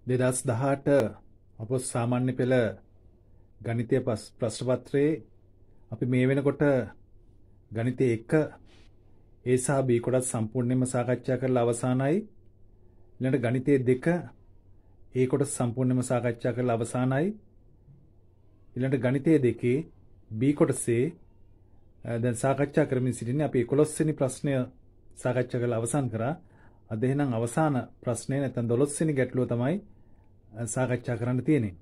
2018 අප සාමාන්‍ය පෙළ ගණිතය ප්‍රශ්න පත්‍රයේ අපි මේ වෙනකොට ගණිතය 1 A සහ B කොටස් සම්පූර්ණයෙන්ම සාකච්ඡා කරලා අවසానයි. ඊළඟට ගණිතය 2 A කොටස් සම්පූර්ණයෙන්ම සාකච්ඡා කරලා අවසానයි. ඊළඟට ගණිතය 2 B කොටසේ දැන් සාකච්ඡා කරමින් සිටින්නේ අපි 11 වෙනි ප්‍රශ්නය සාකච්ඡා කරලා අවසන් කරා. අද එහෙනම් අවසාන ප්‍රශ්නය නැත්නම් 12 වෙනි ගැටලුව තමයි සාකච්ඡා කරන්න තියෙන්නේ.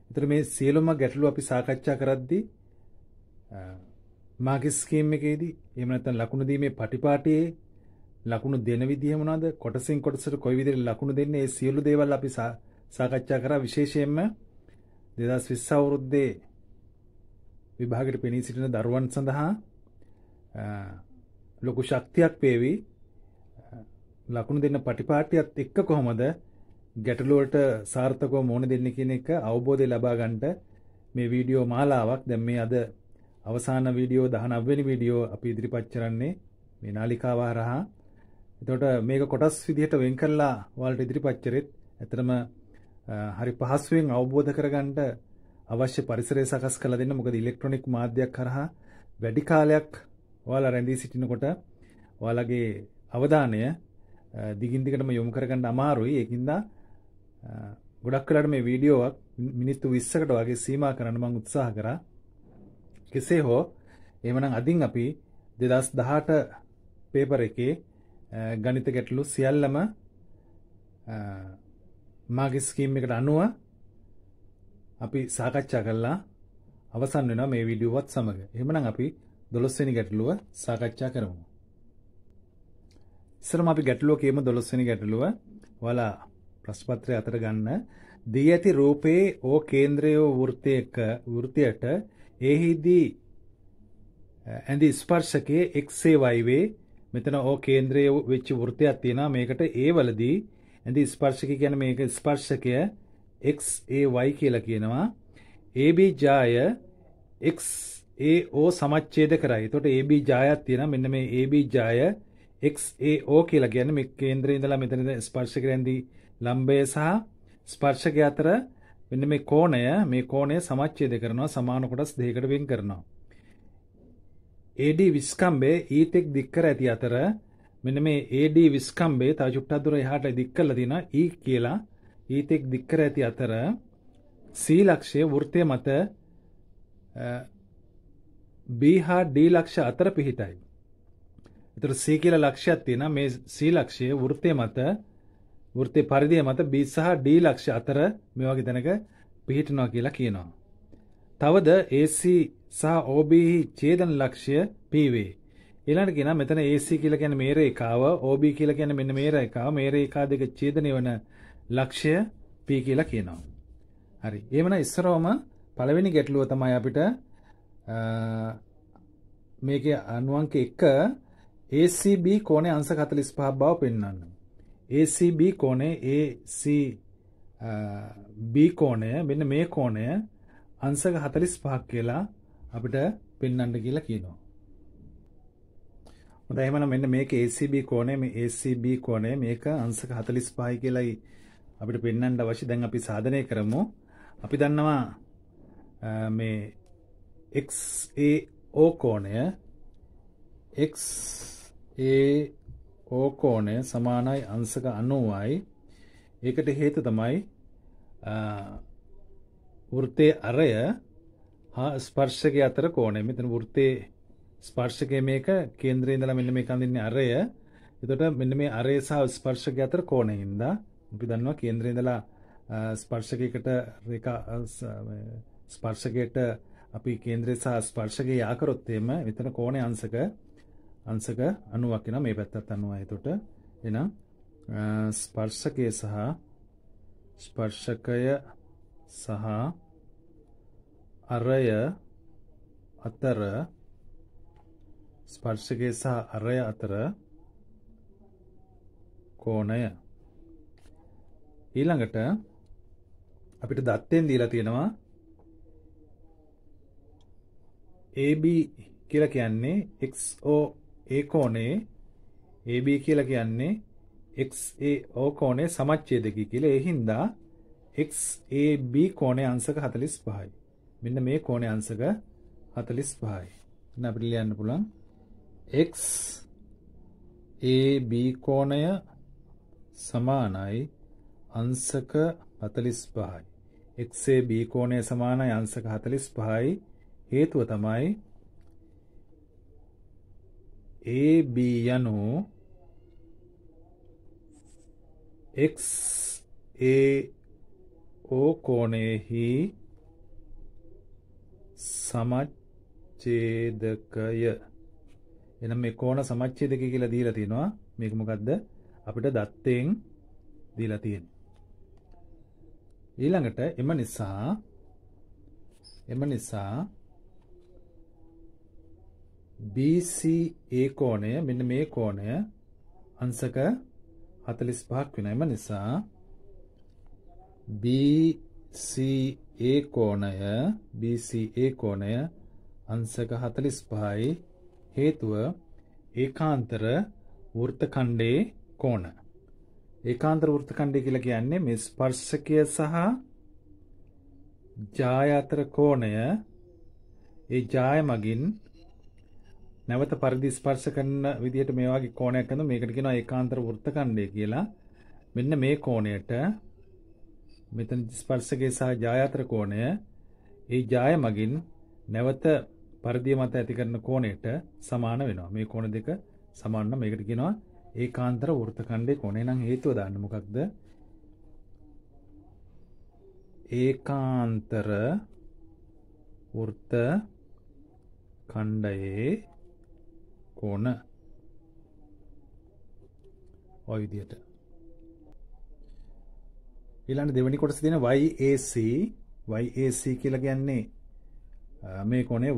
ඒතර මේ සියලුම ගැටලු අපි සාකච්ඡා කරද්දී මාර්ක් ස්කීම් එකේදී එහෙම නැත්නම් ලකුණු දීමේ පටිපාටියේ ලකුණු දෙන විදිය මොනවාද? කොටසින් කොටසට කොයි විදිහට ලකුණු දෙන්නේ? මේ සියලු දේවල් අපි සාකච්ඡා කරා. විශේෂයෙන්ම 2020 අවුරුද්දේ විභාගයට පෙනී සිටින දරුවන් සඳහා ලොකු ශක්තියක් වේවි. ලකුණු දෙන්න පටිපාටියත් එක්ක කොහොමද ගැටලු වලට සාර්ථකව මුහුණ දෙන්නේ කියන එක අවබෝධය ලබා ගන්නට මේ වීඩියෝ මාලාවක්. දැන් මේ අද අවසාන වීඩියෝ 19 වෙනි වීඩියෝ අපි ඉදිරිපත් කරන්නේ මේ නාලිකාව හරහා. එතකොට මේක කොටස් විදිහට වෙන් කරලා ඔයාලට ඉදිරිපත් කරෙත් ඇත්තටම හරි පහසුවෙන් අවබෝධ කරගන්න අවශ්‍ය පරිසරය සකස් කරලා දෙන්න. මොකද ඉලෙක්ට්‍රොනික මාධ්‍යයක් කරහා වැඩි කාලයක් ඔයාලා රැඳී සිටිනකොට ඔයාලගේ අවධානය දිගින් දිගටම යොමු කරගන්න අමාරුයි. ඒකින්ද ගොඩක් වෙලාවට මේ වීඩියෝවක් මිනිත්තු 20කට වගේ සීමා කරන්න මම උත්සාහ කරා. කෙසේ හෝ එහෙමනම් අදින් අපි 2018 පේපර් එකේ ගණිත ගැටලු සියල්ලම මාර්ක් ස්කීම් එකට අනුව අපි සාකච්ඡා කරලා අවසන් වෙනවා මේ වීඩියෝවත් සමග. එහෙමනම් අපි 12 වෙනි ගැටලුව සාකච්ඡා කරමු. ඉස්සරම අපි ගැටලුව කියමු. 12 වෙනි ගැටලුව ඔයාලා ප්‍රශ්න පත්‍රය අතර ගන්න. දී ඇති රූපයේ O කේන්ද්‍රය වෘත්තයට එහිදී ඇඳි ස්පර්ශකයේ XAY වේ. මෙතන O කේන්ද්‍රය වෙච්ච වෘත්තයක් තියෙනවා. මේකට A වලදී ඇඳි ස්පර්ශකය කියන්නේ මේක ස්පර්ශකය XAY කියලා කියනවා. AB ජාය XAO සමච්ඡේද කරයි. එතකොට AB ජායක් තියෙනවා. මෙන්න මේ AB ජාය XAO කියලා කියන්නේ මේ කේන්ද්‍රයේ ඉඳලා මෙතන ස්පර්ශකයට ඇඳි ලම්බය සහ ස්පර්ශකය අතර මෙන්න මේ කෝණය සමච්ඡේද කරනවා. සමාන කොටස් දෙකකට වෙන් කරනවා. AD විස්කම්බේ ඊතෙක් දික් කර ඇති අතර මෙන්න මේ AD විස්කම්බේ තව චුට්ටක් දුර එහාට දික් කරලා තියෙනවා. E කියලා ඊතෙක් දික් කර ඇති අතර C ලක්ෂය වෘත්තය මත B හා D ලක්ෂ අතර පිහිටයි. ඒතර C කියලා ලක්ෂයක් තියෙනවා. මේ C ලක්ෂය වෘත්තයේ පරිධිය මත B සහ D ලක්ෂ අතර මේ වගේ තැනක පිහිටනවා කියලා කියනවා. තවද AC සහ OB ඡේදන ලක්ෂය P වේ. ඊළඟට කියනවා මෙතන AC කියලා කියන්නේ මේ රේඛාව, OB කියලා කියන්නේ මෙන්න මේ රේඛාව. මේ රේඛා දෙක ඡේදනය වන ලක්ෂය P කියලා කියනවා. හරි. එහෙමනම් ඉස්සරවම පළවෙනි ගැටලුව තමයි අපිට මේකේ අනුවංක 1 ACB කෝණය අංශක 45ක් බව පෙන්වන්න. ACB කෝණය ACB කෝණය මෙන්න මේ කෝණය අංශක 45ක් කියලා අපිට පෙන්වන්න කියලා කියනවා. හොඳයි එහෙනම් මෙන්න මේක ACB කෝණය මේක අංශක 45යි කියලායි අපිට පෙන්වන්න අවශ්‍ය. දැන් අපි සාධනය කරමු. අපි දන්නවා මේ XAO කෝණය සමානයි අංශක 90යි. ඒකට හේතුව තමයි වෘත්තයේ අරය හා ස්පර්ශකය අතර කෝණය. මෙතන වෘත්තයේ ස්පර්ශකය මේක කේන්ද්‍රයේ ඉඳලා මෙන්න මේක අඳින්නේ අරය. එතකොට මෙන්න මේ අරය සහ ස්පර්ශකය අතර කෝණයින්ද අපි දන්නවා කේන්ද්‍රයේ ඉඳලා ස්පර්ශකයට අපි කේන්ද්‍රය සහ ස්පර්ශකය යා කරොත් එම මෙතන කෝණය අංශක 90ක් වෙනවා. මේ පැත්තත් 90යි. එතකොට එහෙනම් ස්පර්ශකය සහ අරය අතර කෝණය. ඊළඟට අපිට දත්තෙන් දීලා තියෙනවා AB කියලා කියන්නේ XOA කෝණේ AB කියලා කියන්නේ XAO කෝණේ සමච්ඡේදකී කියලා. ඒ හින්දා XAB කෝණයේ අංශක 45යි. මෙන්න මේ කෝණයේ අංශක 45යි. දැන් අපිට ලියන්න පුළුවන් XAB කෝණය සමානයි අංශක 45යි. XAB කෝණය සමානයි අංශක 45යි. හේතුව තමයි AB යනු XAO කෝණයෙහි සමච්ඡේදකය. එහෙනම් මේ කෝණ සමච්ඡේදකය කියලා දීලා තිනවා. මේක මොකද්ද? අපිට දත්තෙන් දීලා තියෙන්නේ. ඊළඟට එම නිසා BCA කෝණය මෙන්න මේ කෝණය අංශක 45ක් වෙනවා. එම නිසා BCA කෝණය අංශක 45යි. හේතුව ඒකාන්තර වෘත්තඛණ්ඩයේ කෝණ. ඒකාන්තර වෘත්තඛණ්ඩය කියලා කියන්නේ මේ ස්පර්ශකය සහ ජාය අතර කෝණය. ඒ ජාය මගින් නැවත පරිදි ස්පර්ශ කරන විදිහට මේ වගේ කෝණයක් කරන මේකට කියනවා ඒකාන්තර වෘත්තඛණ්ඩය කියලා. මෙන්න මේ කෝණයට මෙතන ස්පර්ශකයේ සහ ජාය අතර කෝණය ඒ ජාය මගින් නැවත පරිදිය මත ඇති කරන කෝණයට සමාන වෙනවා. මේ කෝණ දෙක සමාන නම් මේකට කියනවා ඒකාන්තර වෘත්තඛණ්ඩයේ කෝණය. නම් හේතුව දාන්න මොකක්ද? ඒකාන්තර වෘත්තඛණ්ඩයේ කෝණ ඔය විදිහට. ඊළඟ දෙවෙනි කොටස තියෙන YAC. YAC කියලා කියන්නේ මේ කෝණය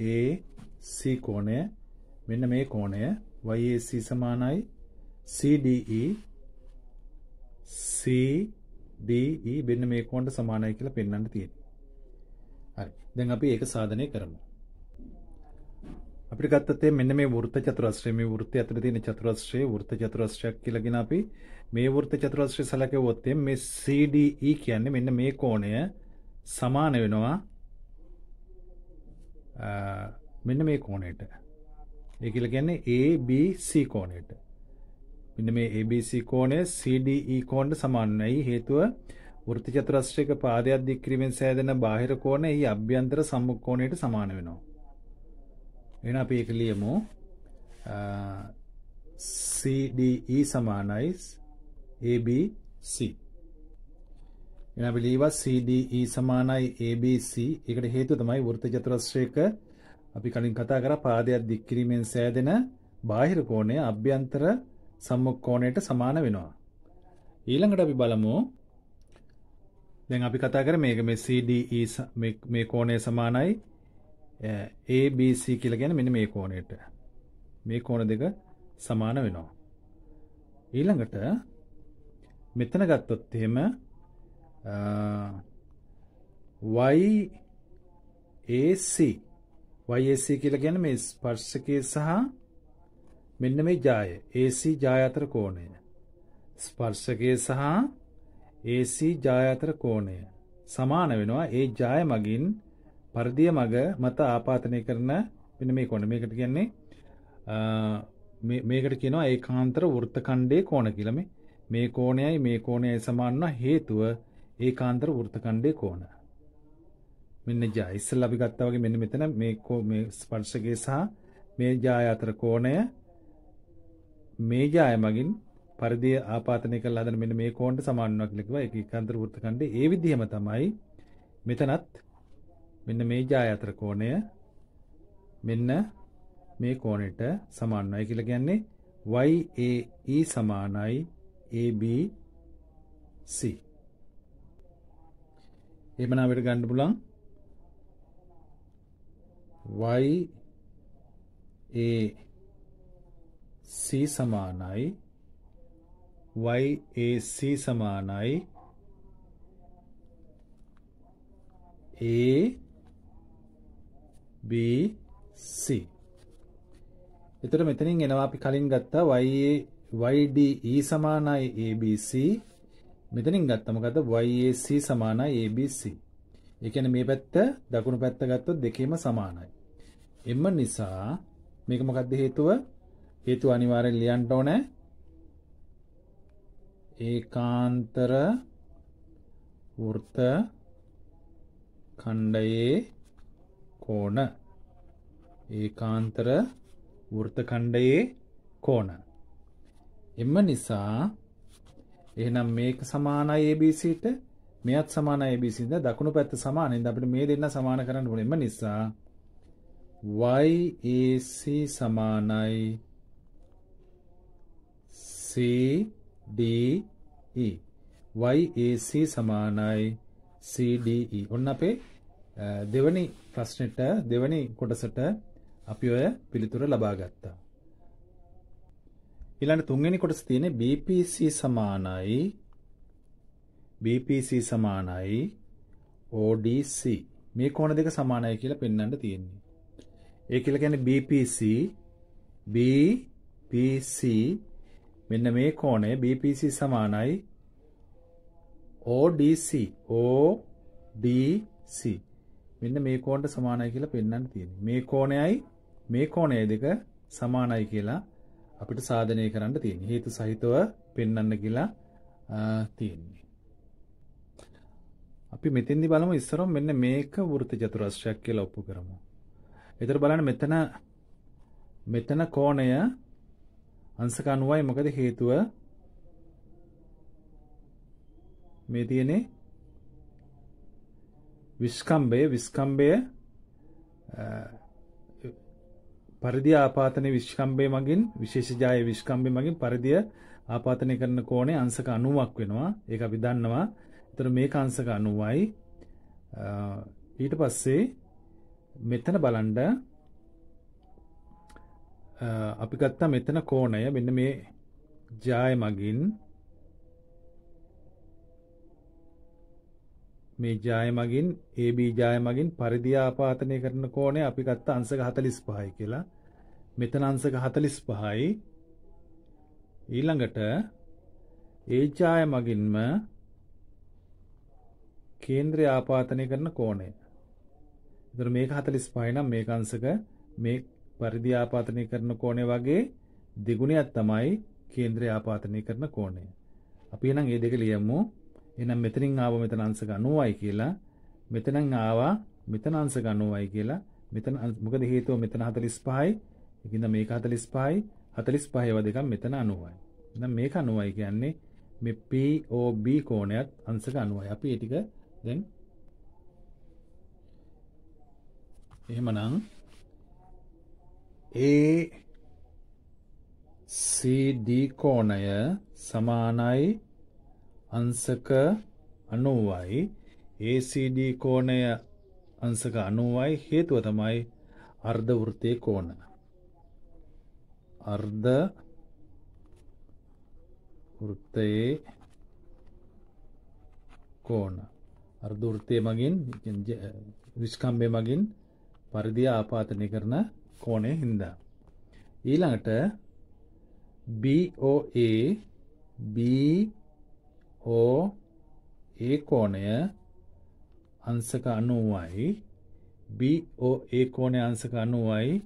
YAC කෝණය. මෙන්න මේ කෝණය YAC සමානයි CDE මෙන්න මේ කෝණයට සමානයි කියලා පෙන්වන්න තියෙනවා. හරි. දැන් අපි ඒක සාධනය කරමු. අපිට ගත්තත් මෙන්න මේ වෘත්ත චතුරස්‍රය මේ වෘත්තය අතර තියෙන චතුරස්‍රය වෘත්ත චතුරස්‍රයක් කියලාගෙන අපි මේ වෘත්ත චතුරස්‍රය සලකුවොත් මේ CDE කියන්නේ මෙන්න මේ කෝණය සමාන වෙනවා මෙන්න මේ කෝණයට. ඒ කියලා කියන්නේ ABC කෝණයට. මෙන්න මේ ABC කෝණය CDE කෝණයට සමාන වෙයි. හේතුව වෘත්ත චතුරස්‍රයක පාදයක් දික් කිරීමෙන් සෑදෙන බාහිර කෝණය එහි අභ්‍යන්තර සම්මුඛ කෝණයට සමාන වෙනවා. එහෙනම් අපි ඒක ලියමු. CDE සමානයි ABC. එහෙනම් අපි ලියවා CDE සමානයි ABC. ඒකට හේතුව තමයි වෘත්ත චතුරස්‍රයක අපි කලින් කතා කරා පාදයක් දික් කිරීමෙන් සෑදෙන බාහිර කෝණය අභ්‍යන්තර සම්මුඛ කෝණයට සමාන වෙනවා. ඊළඟට අපි බලමු. දැන් අපි කතා කරා මේක මේ CDE මේ කෝණය සමානයි ABC කියලා කියන්නේ මෙන්න මේ කෝණයට. මේ කෝණ දෙක සමාන වෙනවා. ඊළඟට මෙතන ගත්තොත් එහෙම YAC කියලා කියන්නේ මේ ස්පර්ශකයේ සහ මෙන්න මේ ජාය AC ජාය අතර කෝණය. ස්පර්ශකයේ සහ AC ජාය අතර කෝණය සමාන වෙනවා ඒ ජාය මගින් පරිදිය මග මත ආපාතනය කරන මෙන්න මේ කෝණ. මේකට කියන්නේ මේකට කියනවා ඒකාන්තර වෘත්තඛණ්ඩයේ කෝණ කියලා. මේ කෝණයයි මේ කෝණයයි සමාන වන හේතුව ඒකාන්තර වෘත්තඛණ්ඩයේ කෝණ. මෙන්න ජාය ඉස්සෙල්ලා අපි ගත්තා වගේ මෙන්න මෙතන මේ ස්පර්ශකයේ සහ මේ ජාය අතර කෝණය මේ ජාය මගින් පරිදිය ආපාතනය කරලා හදන මෙන්න මේ කෝණයට සමාන වෙනවා කියලා කිව්වා. ඒක ඒකාන්තර වෘත්තඛණ්ඩයේ ඒ විදිහම තමයි මෙතනත් මෙන්න මේ ජාය අතර කෝණය මෙන්න මේ කෝණයට සමාන වෙනවා. ඒ කියලා කියන්නේ YAE සමානයි ABC. එහෙමනම් අපිට ගන්න පුළුවන් YAC සමානයි ABC. එතකොට මෙතනින් එනවා අපි කලින් ගත්තා YDE සමානයි ABC. මෙතනින් ගත්තා මොකද්ද? YAC සමානයි ABC. ඒ කියන්නේ මේ පැත්ත දකුණු පැත්ත ගත්තොත් දෙකේම සමානයි. එම නිසා මේක මොකද්ද හේතුව? හේතුව අනිවාර්යෙන් ලියන්න ඕනේ. ඒකාන්තර වෘත්ත ඛණ්ඩයේ කෝණ. ඒකාන්තර වෘත්ත ඛණ්ඩයේ කෝණ. එම නිසා එහෙනම් මේක සමානයි ABC ට, මෙයත් සමානයි ABC ට, දකුණු පැත්ත සමානයි. ඉතින් අපිට මේ දෙන්න සමාන කරන්න ඕනේ. එම නිසා YAC සමානයි CDE. YAC සමානයි CDE. ඔන්න අපේ දෙවනි ප්‍රශ්නෙට, දෙවනි කොටසට අපි ඔය පිළිතුර ලබා ගත්තා. ඊළඟ තුන්වෙනි කොටස තියෙන්නේ BPC සමානයි ODC. මේ කෝණ දෙක සමානයි කියලා පෙන්වන්න තියෙන්නේ. ඒ කියලා කියන්නේ BPC මෙන්න මේ කෝණය BPC සමානයි ODC. මෙන්න මේ කෝණයට සමානයි කියලා පෙන්වන්න තියෙන්නේ. මේ කෝණයයි මේ කෝණය දෙක සමානයි කියලා අපිට සාධනය කරන්න තියෙන්නේ. හේතු සහිතව පෙන්වන්න කියලා තියෙන්නේ. අපි මෙතෙන්දි බලමු ඉස්සරම මෙන්න මේක වෘත්ත චතුරස්‍රයක් කියලා ඔප්පු කරමු. ඒතර බලන්න මෙතන කෝණය අංශක 90යි. මොකද හේතුව මේ තියෙන්නේ විස්කම්භය පරිධිය ආපාතනයේ විස්කම්භය මගින් විශේෂජාය විස්කම්භය මගින් පරිධිය ආපාතනය කරන කෝණය අංශක 90ක් වෙනවා. ඒක අපි දන්නවා. ඒතර මේක අංශක 90යි. ඊට පස්සේ මෙතන බලන්න අපි ගත්තා මෙතන කෝණය මෙන්න මේ ජාය මගින් AB ජාය මගින් පරිධිය ආපාතනය කරන කෝණය අපි ගත්තා අංශක 45යි කියලා. මෙතන අංශක 45යි. ඊළඟට ඒ ජාය මගින්ම කේන්ද්‍රය ආපාතනය කරන කෝණය. ඒතර මේක 45යි නම් මේක අංශක මේ පරිධිය ආපාතනය කරන කෝණය වගේ දෙගුණයක් තමයි කේන්ද්‍රය ආපාතනය කරන කෝණය. අපි එහෙනම් මේ දෙක ලියමු. එහෙනම් මෙතනින් ආව මෙතන අංශක 90යි කියලා. මෙතනින් ආවා මෙතන අංශක 90යි කියලා. මෙතන මොකද හේතුව මෙතන 45යි. ඒකින්ද මේක 45යි. 45 ඒවා දෙකක් මෙතන 90යි. එහෙනම් මේක 90යි කියන්නේ මේ POB කෝණයත් අංශක 90යි. අපි ඒ ටික දැන් එහෙමනම් ACD කෝණය සමානයි අංශක 90යි. ACD කෝණය අංශක 90යි. හේතුව තමයි අර්ධ වෘත්තයේ කෝණ. අර්ධ වෘත්තයේ කෝණ. අර්ධ වෘත්තයේ මගින් විස්කම්භය මගින් පරිධිය ආපාතනය කරන කෝණය හින්දා. ඊළඟට BOA කෝණය අංශක 90යි. BOA කෝණය අංශක 90යි.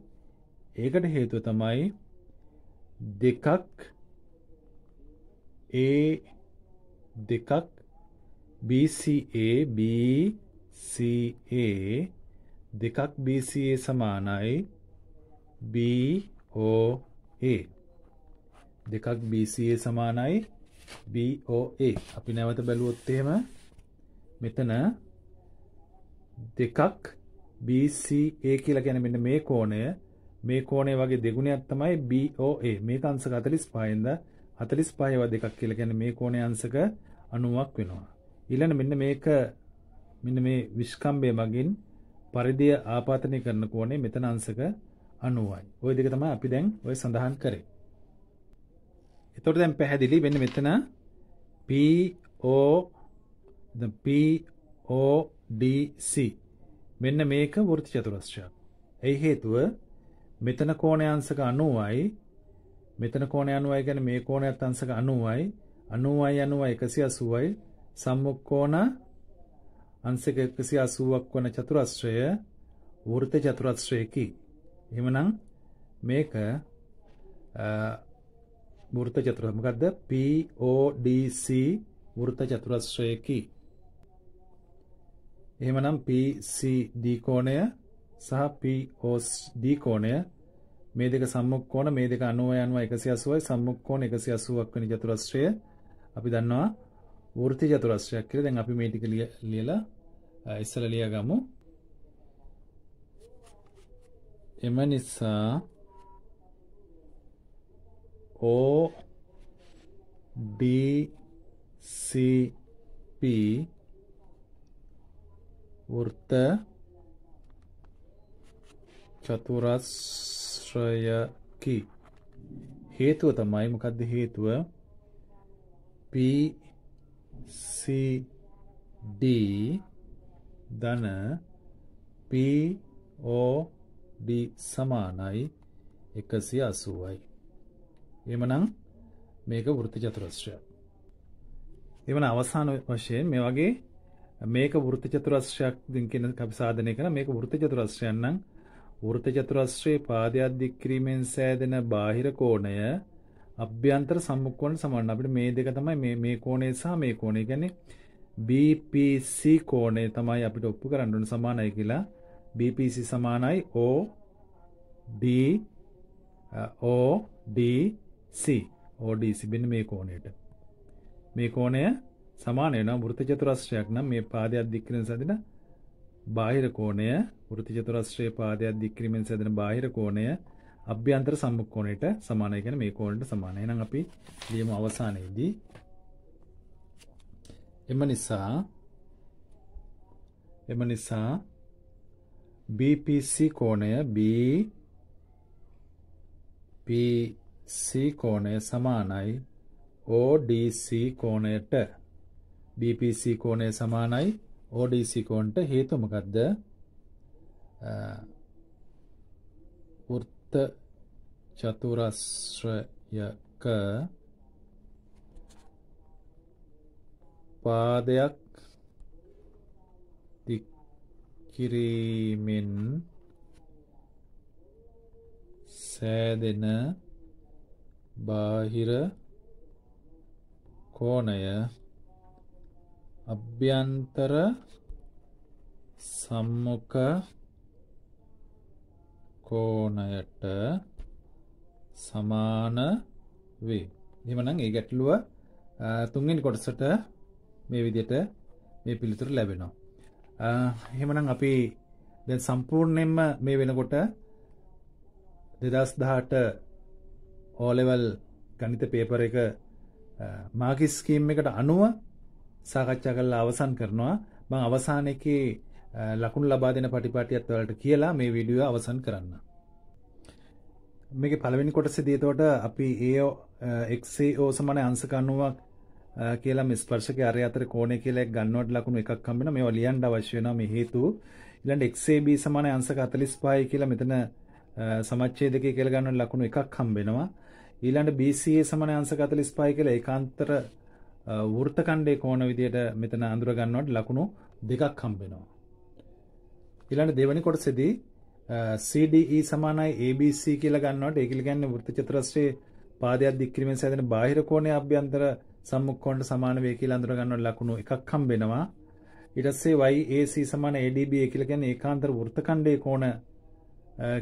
ඒකට හේතුව තමයි දෙකක් BCA දෙකක් BCA සමානයි BOA. දෙකක් BCA සමානයි BOA. අපි නැවත බැලුවොත් එහෙම මෙතන දෙකක් BCA කියලා කියන්නේ මෙන්න මේ කෝණය වගේ දෙගුණයක් තමයි BOA. මේක අංශක 45යින්ද 45 ඒවා දෙකක් කියලා කියන්නේ මේ කෝණය අංශක 90ක් වෙනවා. ඊළඟ මෙන්න මේ විස්කම්භය මගින් පරිධිය ආපාතනය කරන කෝණය මෙතන අංශක 90යි. ওই දෙක තමයි අපි දැන් ඔය සඳහන් කරේ. එතකොට දැන් පැහැදිලි වෙන්නේ මෙතන PODC මෙන්න මේක වෘත්ත චතුරස්‍රයක්. ඒ හේතුව මෙතන කෝණය අංශක 90යි. මෙතන කෝණය 90යි කියන්නේ මේ කෝණයත් අංශක 90යි. 90යි 180යි සම්මුඛ අංශක 180ක් වන චතුරස්‍රය වෘත්ත චතුරස්‍රයකි. එහෙමනම් මේක වෘත්ත චතුරස්‍රය මොකද්ද? PODC වෘත්ත චතුරස්‍රයකි. එහෙමනම් PCD කෝණය සහ POD කෝණය මේ දෙක සම්මුඛ කෝණ මේ දෙක 90 180යි සම්මුඛ කෝණ 180ක් වෙන චතුරස්‍රය අපි දන්නවා වෘත්ත චතුරස්‍රයක් කියලා. දැන් අපි මේ ටික ලියලා ඉස්සලා ලියගමු. එම නිසා ODCP වෘත්ත චතුරස්‍රයකි. හේතුව තමයි මොකද්ද හේතුව? PCD ධන POD සමානයි 180යි. එhmenan මේක වෘත්ත චතුරස්‍රයක්. එhmenan අවසාන වශයෙන් මේ වගේ මේක වෘත්ත චතුරස්‍රයක් දින් කියන අපි සාධනය කරන මේක වෘත්ත චතුරස්‍රයක් නම් වෘත්ත චතුරස්‍රයේ පාදයක් දික් කිරීමෙන් සෑදෙන බාහිර කෝණය අභ්‍යන්තර සම්මුඛ කෝණ සමාන. අපිට මේ දෙක තමයි මේ කෝණය සහ මේ කෝණය කියන්නේ BPC කෝණය තමයි අපිට ඔප්පු කරන්න ඕන සමානයි කියලා. BPC සමානයි ODC මෙන්න මේ කෝණයට. මේ කෝණය සමාන වෙනවා වෘත්ත චතුරස්‍රයක් නම් මේ පාදයක් දික් කිරීමෙන් සෑදෙන බාහිර කෝණය වෘත්ත චතුරස්‍රයේ පාදයක් දික් කිරීමෙන් සෑදෙන බාහිර කෝණය අභ්‍යන්තර සම්මුඛ කෝණයට සමානයි කියන්නේ මේ කෝණයට සමානයි. එහෙනම් අපි ලියමු අවසානයේදී එම නිසා BPC කෝණය සමානයි ODC කෝණයට. BPC කෝණය සමානයි ODC කෝණයට. හේතුව මොකද්ද? වෘත්ත චතුරස්‍රයක පාදයක් දික් කිරීමෙන් සෑදෙන බාහිර කෝණය අභ්‍යන්තර සම්මුඛ කෝණයට සමාන වේ. එහෙමනම් ඒ ගැටලුව තුන්වෙනි කොටසට මේ විදිහට මේ පිළිතුර ලැබෙනවා. එහෙමනම් අපි දැන් සම්පූර්ණයෙන්ම මේ වෙනකොට 2018 O level ගණිත පේපර් එක මාර්කින් ස්කීම් එකට අනුව සාකච්ඡා කරලා අවසන් කරනවා. මම අවසානයේදී ලකුණු ලබා දෙන පටිපාටියත් වලට කියලා මේ වීඩියෝ අවසන් කරන්න. මේකේ පළවෙනි කොටසේදී එතකොට අපි XAO සමාන අංශක 90ක් කියලා මේ ස්පර්ශකයේ අරය අතර කෝණය කියලා එක ගන්නවට ලකුණු එකක් හම්බ වෙනවා. මේවා ලියන්න අවශ්‍ය වෙනවා මේ හේතු. ඊළඟට XAB සමාන අංශක 45යි කියලා මෙතන සමච්ඡේදකයේ කියලා ගන්නවට ලකුණු එකක් හම්බ වෙනවා. ඊළඟට BCA සමාන අංශක 45යි කියලා ඒකාන්තර වෘත්ත ඛණ්ඩයේ කෝණ විදියට මෙතන අඳුර ගන්නවට ලකුණු දෙකක් හම්බ වෙනවා. ඊළඟ දෙවෙනි කොටසේදී CDE සමානයි ABC කියලා ගන්නවට ඒක කියන්නේ වෘත්ත චතුරස්‍රයේ පාදයක් දික් කිරීමෙන් සෑදෙන බාහිර කෝණය අභ්‍යන්තර සම්මුඛ කෝණයට සමාන වේ කියලා අඳුර ගන්නවට ලකුණු එකක් හම්බ වෙනවා. ඊට පස්සේ YAC සමාන ADB කියලා කියන්නේ ඒකාන්තර වෘත්ත ඛණ්ඩයේ කෝණ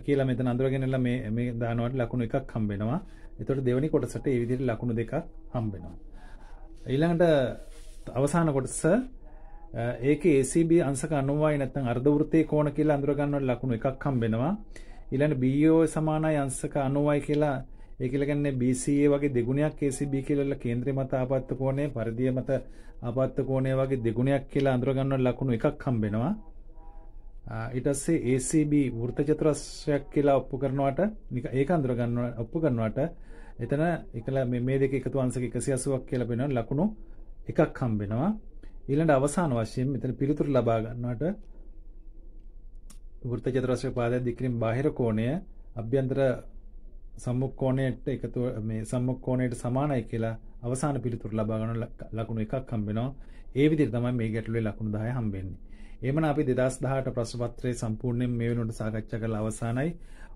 කියලා මෙතන අඳුරගෙනලා මේ දානවට ලකුණු එකක් හම්බ වෙනවා. එතකොට දෙවෙනි කොටසට මේ විදිහට ලකුණු දෙකක් හම්බ වෙනවා. ඊළඟට අවසාන කොටස ඒකේ ACB අංශක 90යි නැත්නම් අර්ධ වෘත්තයේ කෝණ කියලා අඳුර ගන්නවට ලකුණු එකක් හම්බ වෙනවා. ඊළඟ BO සමානයි අංශක 90යි කියලා ඒ කියලා කියන්නේ BCA වගේ දෙගුණයක් ACB කියලා කේන්ද්‍රය මත ආපත්ත කෝණය පරිධිය මත ආපත්ත කෝණය වගේ දෙගුණයක් කියලා අඳුර ගන්නවට ලකුණු එකක් හම්බ වෙනවා. ඊට පස්සේ ACB වෘත්ත චතුරස්‍රයක් කියලා ඔප්පු කරනවට ඒක අඳුර ගන්න ඔප්පු කරනවට එතන එකලා මේ දෙක එකතු අංශක 180ක් කියලා වෙනවා ලකුණු එකක් හම්බ වෙනවා. ඊළඟ අවසාන වශයෙන් මෙතන පිළිතුරු ලබා ගන්නවට වෘත්ත චතුරස්‍රයේ පාදයක් දික් කිරීම බාහිර කෝණය අභ්‍යන්තර සම්මුඛකෝණයට එකතු මේ සම්මුඛකෝණයට සමානයි කියලා අවසාන පිළිතුරු ලබා ගන්න ලකුණු එකක් හම්බ වෙනවා. ඒ විදිහට තමයි මේ ගැටලුවේ ලකුණු 10 හම්බෙන්නේ. එහෙමනම් අපි 2018 ප්‍රශ්න පත්‍රයේ සම්පූර්ණයෙන් මේ වෙනකොට සාකච්ඡා කරලා අවසానයි.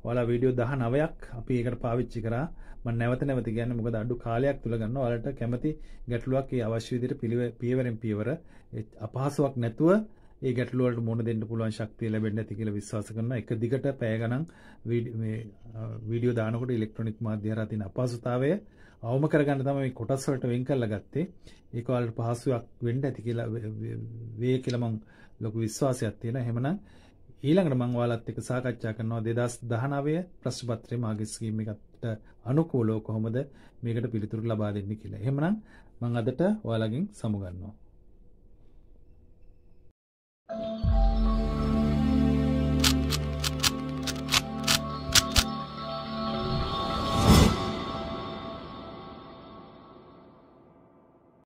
ඔයාලා වීඩියෝ 19ක් අපි ඒකට පාවිච්චි කරා. මම නැවත කියන්නේ මොකද අඩු කාලයක් තුල ගන්න ඔයාලට කැමති ගැටලුවක් ඒ අවශ්‍ය විදිහට පියවරෙන් පියවර අපහසුයක් නැතුව ඒ ගැටලු වලට මුහුණ දෙන්න පුළුවන් ශක්තිය ලැබෙන්නේ නැති කියලා විශ්වාස කරනවා. එක දිගට පැය ගණන් මේ වීඩියෝ දානකොට ඉලෙක්ට්‍රොනික මාධ්‍ය හරහා තියෙන අපහසුතාවය අවම කරගන්න තමයි මේ කොටස් වලට වෙන් කරලා ගත්තේ. ඒක වලට පහසුවක් වෙන්න ඇති කියලා වේ කියලා මම ලොකු විශ්වාසයක් තියෙනවා. එහෙමනම් ඊළඟට මම ඔයාලත් එක්ක සාකච්ඡා කරනවා 2019 ප්‍රශ්න පත්‍රයේ මාගේ ස්කීම් එකට අනුකූලව කොහොමද මේකට පිළිතුරු ලබා දෙන්නේ කියලා. එහෙමනම් මම අදට ඔයාලගෙන් සමුගන්නවා.